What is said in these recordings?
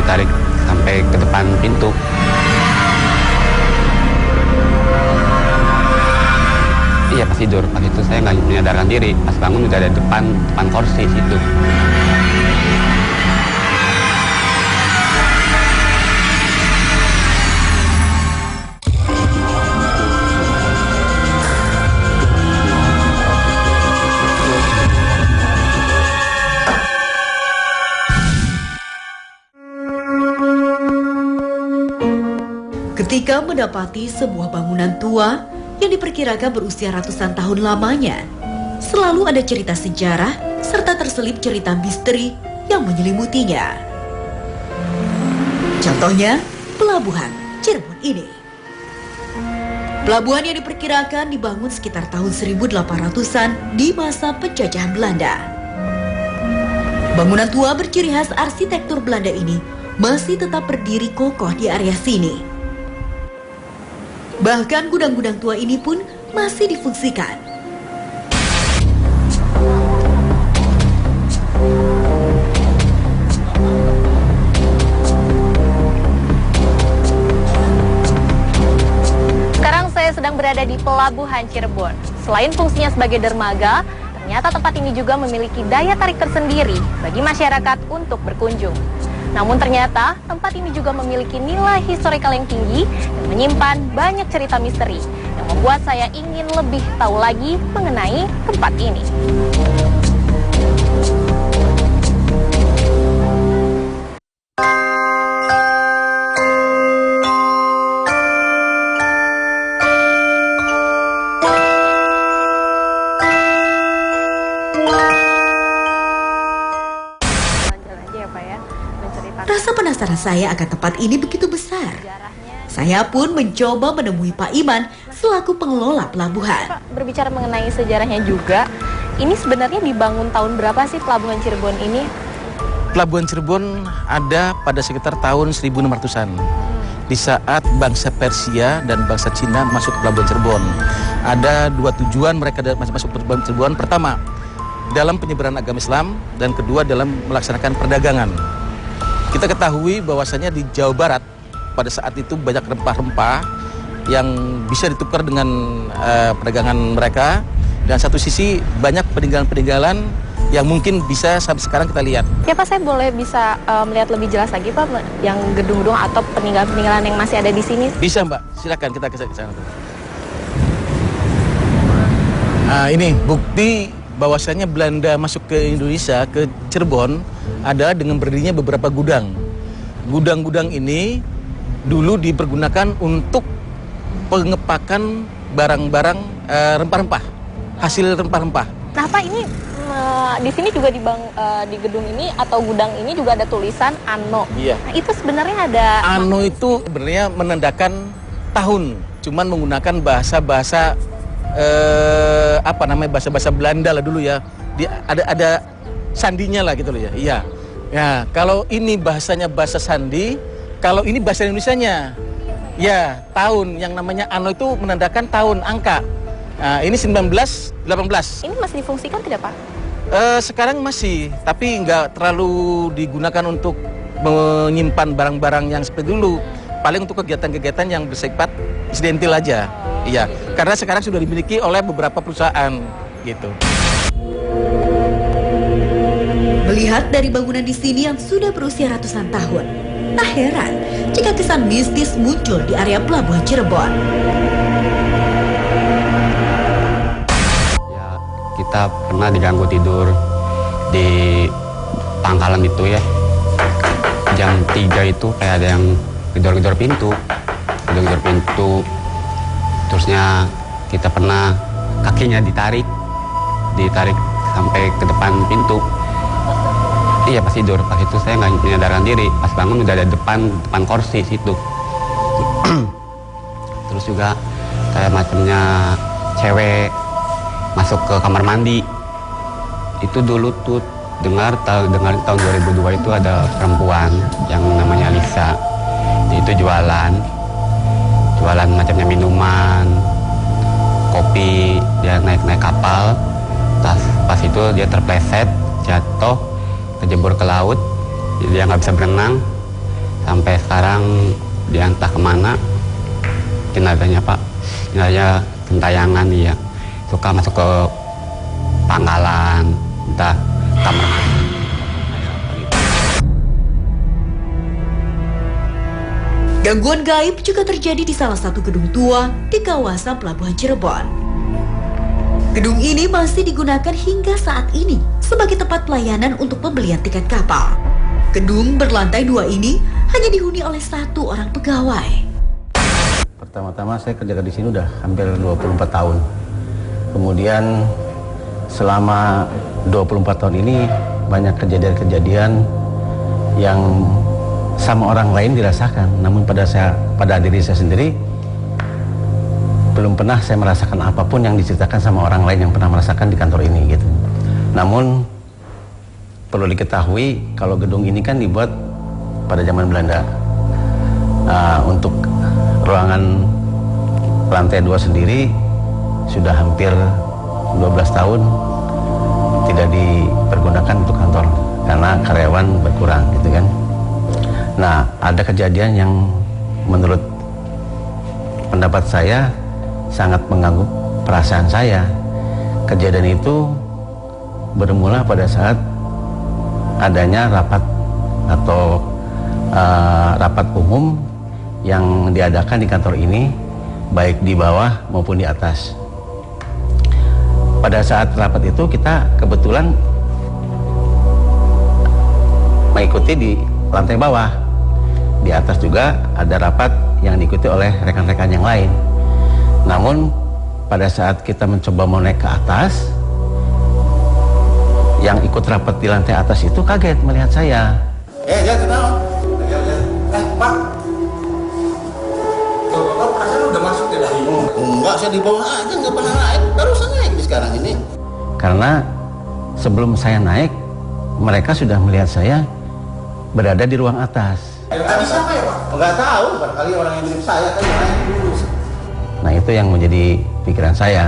ditarik sampai ke depan pintu. Iya pas tidur, pas itu saya nggak menyadarkan diri, pas bangun udah ada depan kursi situ. Ketika mendapati sebuah bangunan tua yang diperkirakan berusia ratusan tahun lamanya, selalu ada cerita sejarah serta terselip cerita misteri yang menyelimutinya. Contohnya, Pelabuhan Cirebon ini. Pelabuhan yang diperkirakan dibangun sekitar tahun 1800-an di masa penjajahan Belanda. Bangunan tua berciri khas arsitektur Belanda ini masih tetap berdiri kokoh di area sini. Bahkan gudang-gudang tua ini pun masih difungsikan. Sekarang saya sedang berada di Pelabuhan Cirebon. Selain fungsinya sebagai dermaga, ternyata tempat ini juga memiliki daya tarik tersendiri bagi masyarakat untuk berkunjung. Namun ternyata tempat ini juga memiliki nilai historikal yang tinggi dan menyimpan banyak cerita misteri yang membuat saya ingin lebih tahu lagi mengenai tempat ini. Rasa penasaran saya akan tempat ini begitu besar. Saya pun mencoba menemui Pak Iman selaku pengelola pelabuhan. Pak, berbicara mengenai sejarahnya juga, ini sebenarnya dibangun tahun berapa sih Pelabuhan Cirebon ini? Pelabuhan Cirebon ada pada sekitar tahun 1600-an. Di saat bangsa Persia dan bangsa Cina masuk ke Pelabuhan Cirebon. Ada dua tujuan mereka masuk ke Pelabuhan Cirebon. Pertama, dalam penyebaran agama Islam, dan kedua dalam melaksanakan perdagangan. Kita ketahui bahwasanya di Jawa Barat pada saat itu banyak rempah-rempah yang bisa ditukar dengan perdagangan mereka, dan satu sisi banyak peninggalan-peninggalan yang mungkin bisa sampai sekarang kita lihat. Ya Pak, saya boleh bisa melihat lebih jelas lagi Pak yang gedung-gedung atau peninggalan-peninggalan yang masih ada di sini? Bisa Mbak, silakan kita ke sana. Ini bukti bahwasanya Belanda masuk ke Indonesia, ke Cirebon, adalah dengan berdirinya beberapa gudang. Gudang-gudang ini dulu dipergunakan untuk pengepakan barang-barang rempah-rempah, hasil rempah-rempah. Nah Pak, ini di sini juga di gedung ini atau gudang ini juga ada tulisan Anno. Iya. Nah, itu sebenarnya ada... Anno itu sebenarnya menandakan tahun, cuman menggunakan bahasa-bahasa bahasa-bahasa Belanda lah dulu ya. Ada sandinya lah gitu loh ya. Iya. Ya, kalau ini bahasanya bahasa sandi, kalau ini bahasa Indonesianya. Ya, tahun yang namanya Anno itu menandakan tahun, angka. Nah, ini 1918. Ini masih difungsikan tidak Pak? Sekarang masih, tapi nggak terlalu digunakan untuk menyimpan barang-barang yang seperti dulu. Paling untuk kegiatan-kegiatan yang bersifat insidental aja. Iya, karena sekarang sudah dimiliki oleh beberapa perusahaan gitu. Melihat dari bangunan di sini yang sudah berusia ratusan tahun, tak heran jika kesan mistis muncul di area Pelabuhan Cirebon. Ya, kita pernah diganggu tidur di pangkalan itu ya. Jam 3 itu kayak ada yang gedor-gedor pintu. Terusnya kita pernah kakinya ditarik sampai ke depan pintu. Iya pas tidur, pas itu saya nggak menyadarkan diri, pas bangun udah ada depan kursi situ. Terus juga kayak macamnya cewek masuk ke kamar mandi. Itu dulu tuh dengar tahun 2002 itu ada perempuan yang namanya Lisa. Itu jualan macamnya minuman, kopi, dia naik kapal. Pas itu dia terpleset, jatuh, kejebur ke laut, jadi dia nggak bisa berenang. Sampai sekarang dia entah kemana jenazahnya Pak. Jenazahnya gentayangan dia. Suka masuk ke pangkalan, entah kamar mandi. Gangguan gaib juga terjadi di salah satu gedung tua di kawasan Pelabuhan Cirebon. Gedung ini masih digunakan hingga saat ini sebagai tempat pelayanan untuk pembelian tiket kapal. Gedung berlantai 2 ini hanya dihuni oleh 1 orang pegawai. Pertama-tama saya kerja di sini udah hampir 24 tahun. Kemudian selama 24 tahun ini banyak kejadian-kejadian yang sama orang lain dirasakan, namun pada diri saya sendiri belum pernah saya merasakan apapun yang diceritakan sama orang lain yang pernah merasakan di kantor ini gitu. Namun perlu diketahui kalau gedung ini kan dibuat pada zaman Belanda. Untuk ruangan lantai 2 sendiri sudah hampir 12 tahun tidak dipergunakan untuk kantor karena karyawan berkurang gitu kan. Nah, ada kejadian yang menurut pendapat saya sangat mengganggu perasaan saya. Kejadian itu bermula pada saat adanya rapat atau rapat umum yang diadakan di kantor ini, baik di bawah maupun di atas. Pada saat rapat itu kita kebetulan mengikuti di lantai bawah. Di atas juga ada rapat yang diikuti oleh rekan-rekan yang lain. Namun pada saat kita mencoba mau naik ke atas, yang ikut rapat di lantai atas itu kaget melihat saya. Ya kenal. Pak. Bapak perasaan udah masuk ya dari? Enggak, saya di bawah aja, nggak pernah naik. Barusan naik di sekarang ini. Karena sebelum saya naik, mereka sudah melihat saya berada di ruang atas. Tadi siapa ya Pak? Enggak tahu, barangkali orang yang mirip saya kan yang naik dulu. Nah itu yang menjadi pikiran saya.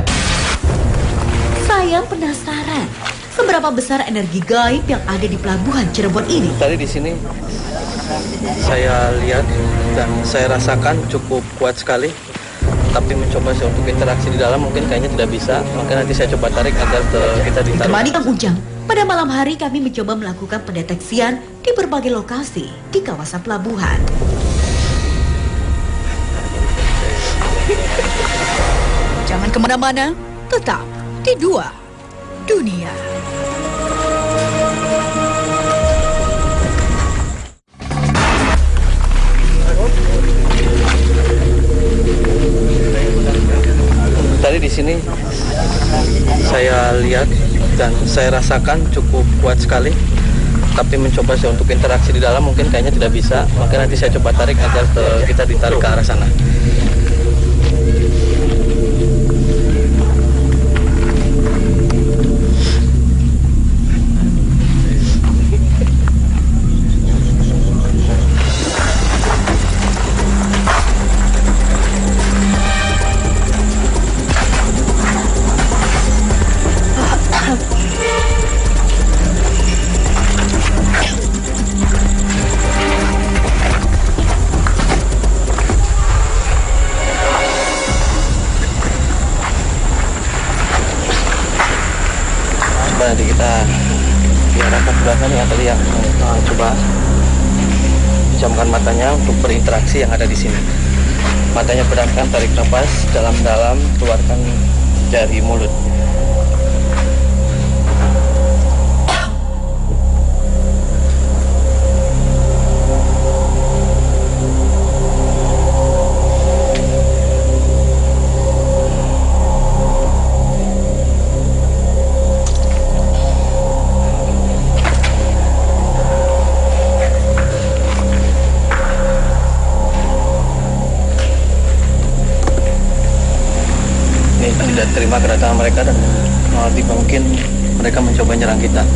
Saya penasaran seberapa besar energi gaib yang ada di Pelabuhan Cirebon ini. Tadi di sini saya lihat dan saya rasakan cukup kuat sekali. Tapi mencoba saya untuk interaksi di dalam mungkin kayaknya tidak bisa. Maka nanti saya coba tarik agar kita ditarik. Ditemani Kang Ujang, pada malam hari kami mencoba melakukan pendeteksian di berbagai lokasi di kawasan pelabuhan. Jangan kemana-mana, tetap di Dua Dunia. Tadi di sini saya lihat dan saya rasakan cukup kuat sekali. Tapi mencoba saya untuk interaksi di dalam mungkin kayaknya tidak bisa. Maka nanti saya coba tarik agar kita ditarik ke arah sana. Nanti kita diarahkan ke belakang yang tadi yang coba pejamkan matanya untuk berinteraksi yang ada di sini. Matanya pedamkan, tarik nafas dalam-dalam, keluarkan dari mulut. Tidak terima kedatangan mereka dan lebih mungkin mereka mencoba menyerang kita.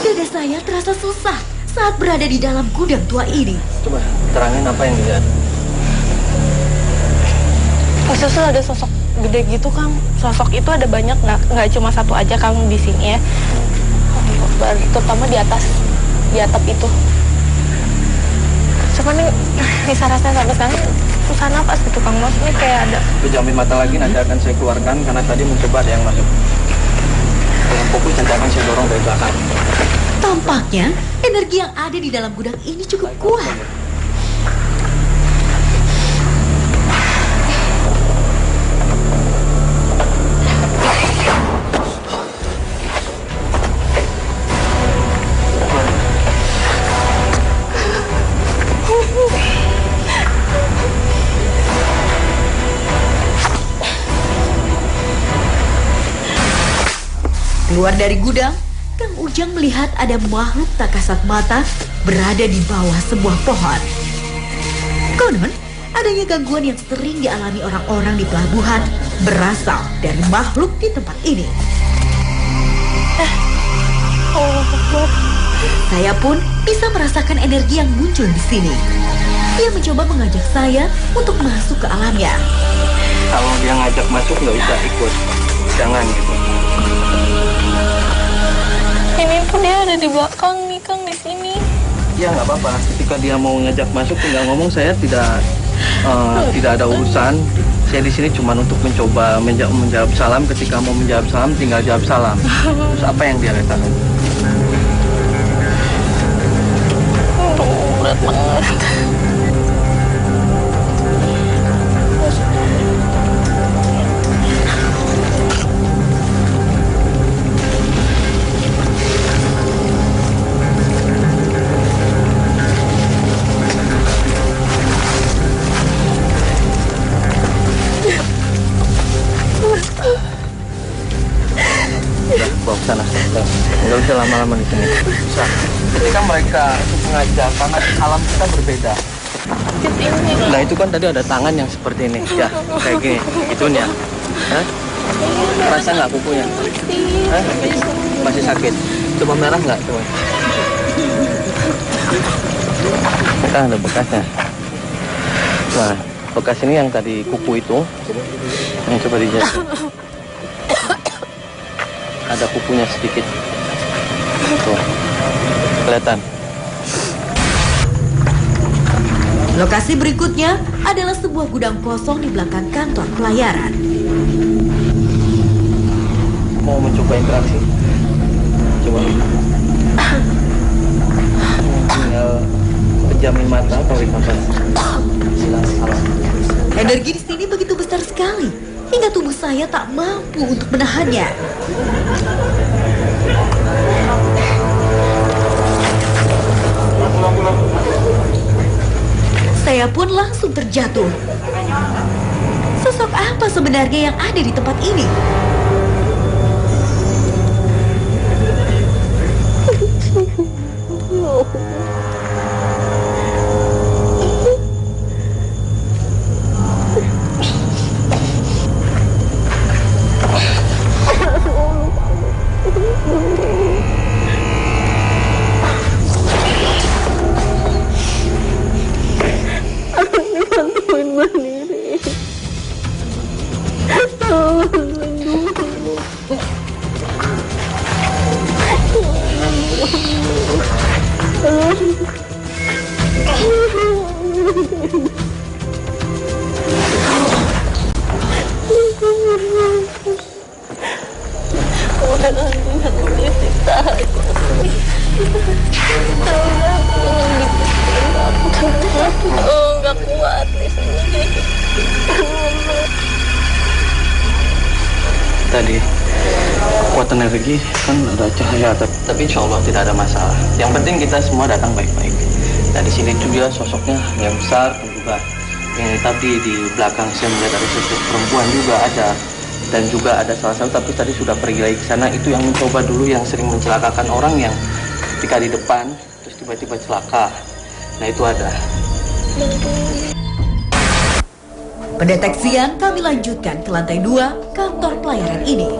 Dada saya terasa susah saat berada di dalam gudang tua ini. Coba terangin apa yang dilihat. Susul ada sosok gede gitu, Kang. Sosok itu ada banyak, nggak cuma satu aja, Kang, di sini ya. Terutama di atap itu. Cuman nih, bisa rasanya sampai sekarang susah napas gitu, Kang. Maksudnya kayak ada. Pejamin mata lagi nanti akan saya keluarkan karena tadi mencoba ada yang masuk. Dengan fokus nanti akan saya dorong dari belakang. Tampaknya energi yang ada di dalam gudang ini cukup kuat. Keluar dari gudang, Kang Ujang melihat ada makhluk tak kasat mata berada di bawah sebuah pohon. Konon, adanya gangguan yang sering dialami orang-orang di pelabuhan berasal dari makhluk di tempat ini. Saya pun bisa merasakan energi yang muncul di sini. Dia mencoba mengajak saya untuk masuk ke alamnya. Kalau dia ngajak masuk nggak usah ikut, jangan gitu. Ini tuh dia ada di belakang nih, Kang, di sini. Ya nggak apa-apa. Ketika dia mau ngajak masuk, tinggal ngomong, saya tidak ada urusan. Saya di sini cuma untuk mencoba menjawab salam. Ketika mau menjawab salam, tinggal jawab salam. Terus apa yang dia katakan? Berat banget. Bawa ke sana. Nggak usah lama-lama di sini. Bisa. Ketika mereka mengajak, karena alam kita berbeda. Nah itu kan tadi ada tangan yang seperti ini, ya kayak gini, itunya. Hah? Rasa nggak kukunya? Hah? Masih sakit. Coba merah nggak, coba? Kita ada bekasnya. Nah, bekas ini yang tadi kuku itu, yang coba dijatuh. Ada kukunya sedikit. Tuh, kelihatan. Lokasi berikutnya adalah sebuah gudang kosong di belakang kantor pelayaran. Mau mencoba interaksi? Coba. Tinggal pejamin mata, tarik nafas. Silang alam. Energi di sini begitu besar sekali hingga tubuh saya tak mampu untuk menahannya. Saya pun langsung terjatuh. Sosok apa sebenarnya yang ada di tempat ini? Nggak kuat di sini. Tadi kekuatan energi kan ada cahaya, tapi insya Allah tidak ada masalah. Yang penting kita semua datang baik-baik. Nah di sini juga sosoknya yang besar dan juga yang tadi di belakang saya melihat ada sosok perempuan juga ada, dan juga ada salah satu tapi tadi sudah pergi lagi ke sana, itu yang mencoba dulu yang sering mencelakakan orang yang ketika di depan terus tiba-tiba celaka. Nah itu ada. Pendeteksian kami lanjutkan ke lantai 2 kantor pelayaran ini.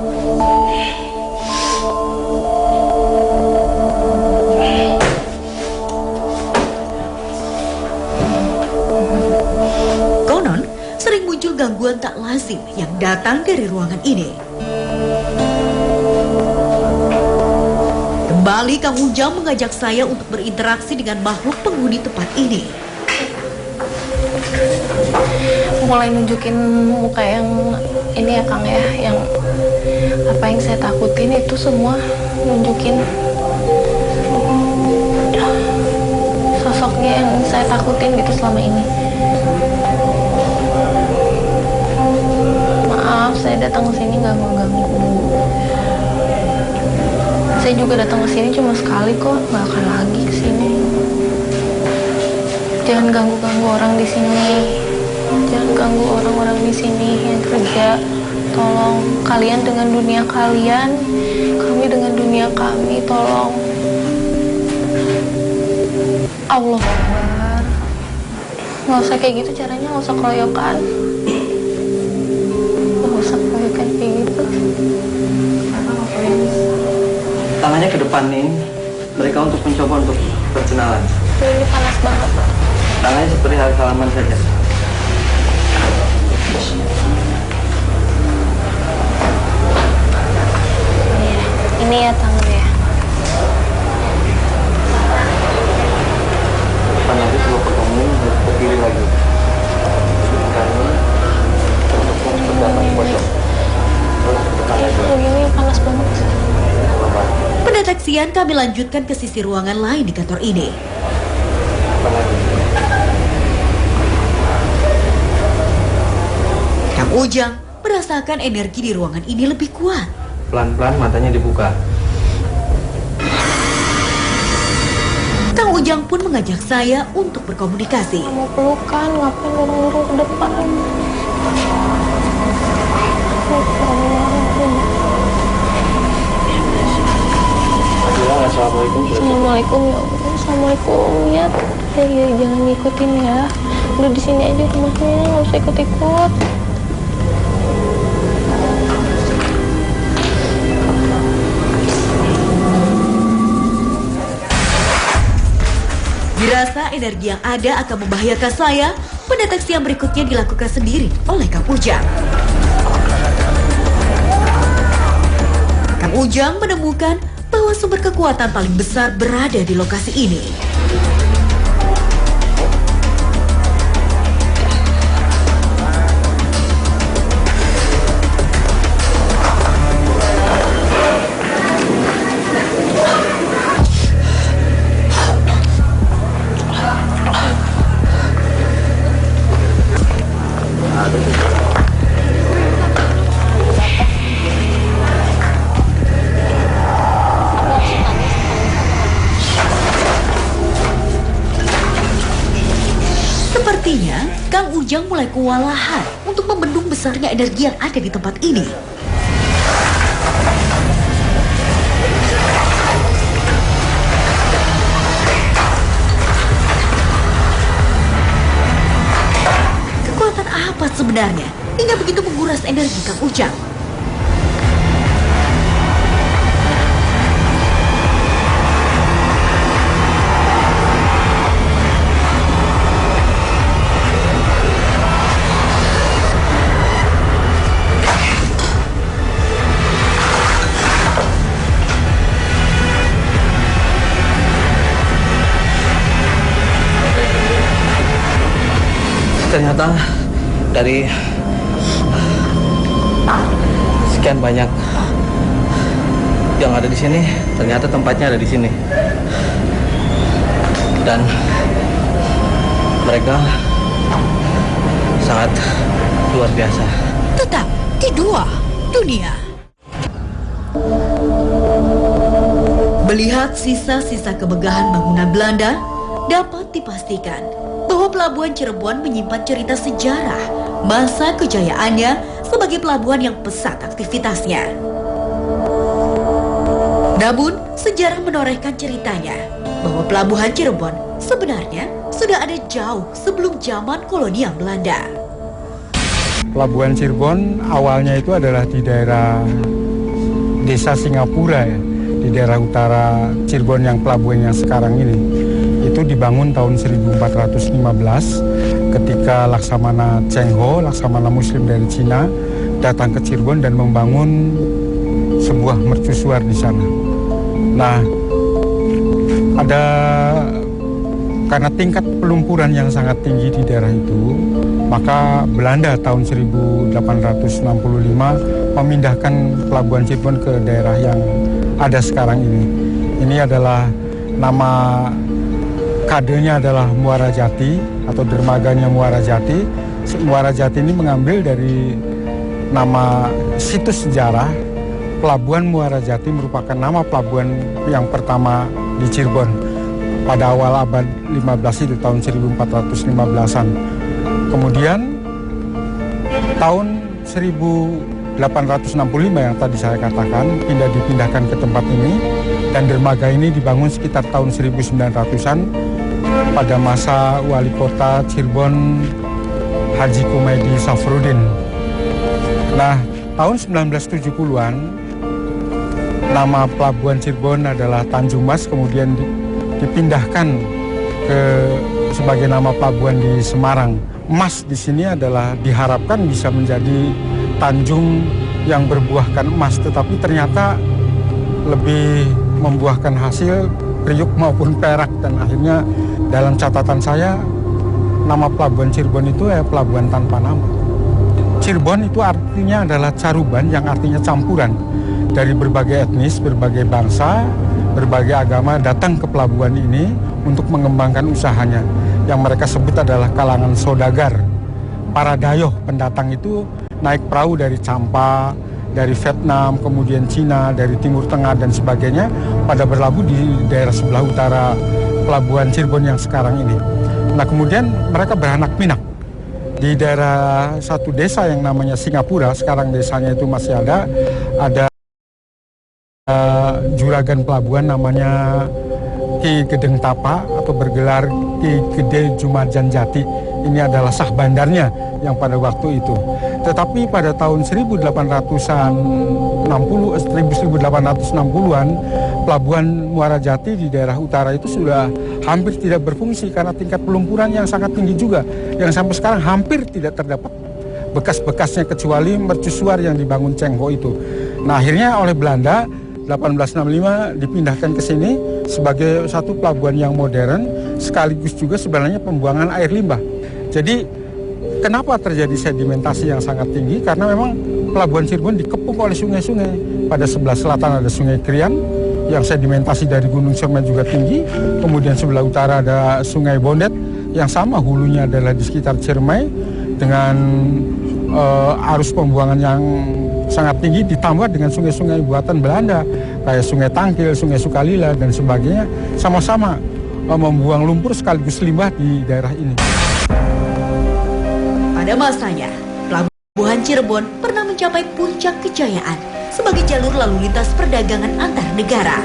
Konon, sering muncul gangguan tak lazim yang datang dari ruangan ini. Kembali Kang Ujang mengajak saya untuk berinteraksi dengan makhluk penghuni tempat ini. Mulai nunjukin muka yang ini ya Kang ya, yang apa yang saya takutin itu semua nunjukin sosoknya yang saya takutin gitu selama ini. Maaf, saya datang ke sini nggak mau ganggu. Saya juga datang ke sini cuma sekali kok, nggak akan lagi ke sini. Jangan ganggu-ganggu orang di sini. Jangan ganggu orang-orang di sini yang kerja. Tolong kalian dengan dunia kalian, kami dengan dunia kami. Tolong. Allah Akbar. Nggak usah kayak gitu caranya, nggak usah keroyokan. Nggak usah keroyokan kayak gitu. Tangannya ke depan nih, mereka untuk mencoba untuk perkenalan. Ini panas banget. Tangannya seperti hal salaman saja. Ini ya tangannya. Depan lagi coba potongin, ke kiri lagi. Karena untuk seperti apa dipotong. Terus ke depan lagi. Begini panas banget. Pendeteksian kami lanjutkan ke sisi ruangan lain di kantor ini. Depan lagi. Kang Ujang merasakan energi di ruangan ini lebih kuat. Pelan-pelan matanya dibuka. Kang Ujang pun mengajak saya untuk berkomunikasi. Mau pelukan, ngapain dorong-dorong ke depan? Assalamualaikum. Assalamualaikum ya Allah. Assalamualaikum ya. Ya jangan ngikutin ya. Udah di sini aja rumahnya, nggak usah ikut-ikut. Dirasa energi yang ada akan membahayakan saya, pendeteksi yang berikutnya dilakukan sendiri oleh Kang Ujang. Kang Ujang menemukan bahwa sumber kekuatan paling besar berada di lokasi ini. Sepertinya Kang Ujang mulai kewalahan untuk membendung besarnya energi yang ada di tempat ini. Kekuatan apa sebenarnya hingga begitu menguras energi Kang Ujang? Ternyata dari sekian banyak yang ada di sini, ternyata tempatnya ada di sini. Dan mereka sangat luar biasa. Tetap di Dua Dunia. Melihat sisa-sisa kemegahan bangunan Belanda, dapat dipastikan bahwa Pelabuhan Cirebon menyimpan cerita sejarah masa kejayaannya sebagai pelabuhan yang pesat aktivitasnya. Namun, sejarah menorehkan ceritanya bahwa Pelabuhan Cirebon sebenarnya sudah ada jauh sebelum zaman kolonial Belanda. Pelabuhan Cirebon awalnya itu adalah di daerah Desa Singapura ya, di daerah utara Cirebon yang pelabuhan yang sekarang ini. Itu dibangun tahun 1415 ketika Laksamana Cheng Ho, Laksamana Muslim dari Cina, datang ke Cirebon dan membangun sebuah mercusuar di sana. Nah, karena tingkat pelumpuran yang sangat tinggi di daerah itu, maka Belanda tahun 1865 memindahkan Pelabuhan Cirebon ke daerah yang ada sekarang ini. Ini adalah nama kadenya adalah Muara Jati atau dermaganya Muara Jati. Muara Jati ini mengambil dari nama situs sejarah. Pelabuhan Muara Jati merupakan nama pelabuhan yang pertama di Cirebon pada awal abad 15 itu, tahun 1415-an. Kemudian tahun 1865 yang tadi saya katakan dipindahkan ke tempat ini, dan dermaga ini dibangun sekitar tahun 1900-an pada masa wali kota Cirebon Haji Kumaidi Safruddin. Nah, tahun 1970-an nama pelabuhan Cirebon adalah Tanjung Mas, kemudian dipindahkan sebagai nama pelabuhan di Semarang. Emas di sini adalah diharapkan bisa menjadi tanjung yang berbuahkan emas, tetapi ternyata lebih membuahkan hasil priuk maupun perak, dan akhirnya dalam catatan saya nama pelabuhan Cirebon itu pelabuhan tanpa nama. Cirebon itu artinya adalah caruban, yang artinya campuran dari berbagai etnis, berbagai bangsa, berbagai agama datang ke pelabuhan ini untuk mengembangkan usahanya. Yang mereka sebut adalah kalangan saudagar. Para dayoh pendatang itu naik perahu dari Champa, dari Vietnam, kemudian Cina, dari Timur Tengah dan sebagainya, pada berlabuh di daerah sebelah utara pelabuhan Cirebon yang sekarang ini. Nah, kemudian mereka beranak pinak di daerah satu desa yang namanya Singapura. Sekarang desanya itu masih ada juragan pelabuhan namanya Ki Gedeng Tapa atau bergelar Ki Gede Jumajan Jati. Ini adalah sah bandarnya yang pada waktu itu. Tetapi pada tahun 1860-an, pelabuhan Muara Jati di daerah utara itu sudah hampir tidak berfungsi karena tingkat pelumpuran yang sangat tinggi juga, yang sampai sekarang hampir tidak terdapat bekas-bekasnya kecuali mercusuar yang dibangun Cheng Ho itu. Nah, akhirnya oleh Belanda 1865 dipindahkan ke sini sebagai satu pelabuhan yang modern, sekaligus juga sebenarnya pembuangan air limbah. Jadi kenapa terjadi sedimentasi yang sangat tinggi? Karena memang pelabuhan Cirebon dikepung oleh sungai-sungai. Pada sebelah selatan ada Sungai Krian yang sedimentasi dari Gunung Ciremai juga tinggi. Kemudian sebelah utara ada Sungai Bondet yang sama hulunya adalah di sekitar Ciremai dengan arus pembuangan yang sangat tinggi, ditambah dengan sungai-sungai buatan Belanda kayak Sungai Tangkil, Sungai Sukalila dan sebagainya, sama-sama membuang lumpur sekaligus limbah di daerah ini. Pada masanya, Pelabuhan Cirebon pernah mencapai puncak kejayaan sebagai jalur lalu lintas perdagangan antar negara.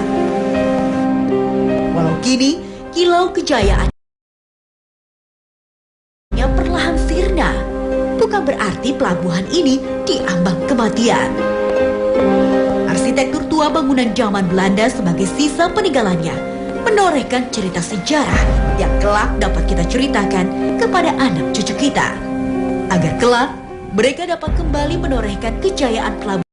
Walau kini kilau kejayaannya perlahan sirna, bukan berarti pelabuhan ini diambang kematian. Arsitektur tua bangunan zaman Belanda sebagai sisa peninggalannya menorehkan cerita sejarah yang kelak dapat kita ceritakan kepada anak cucu kita, agar kelak mereka dapat kembali menorehkan kejayaan pelabuhan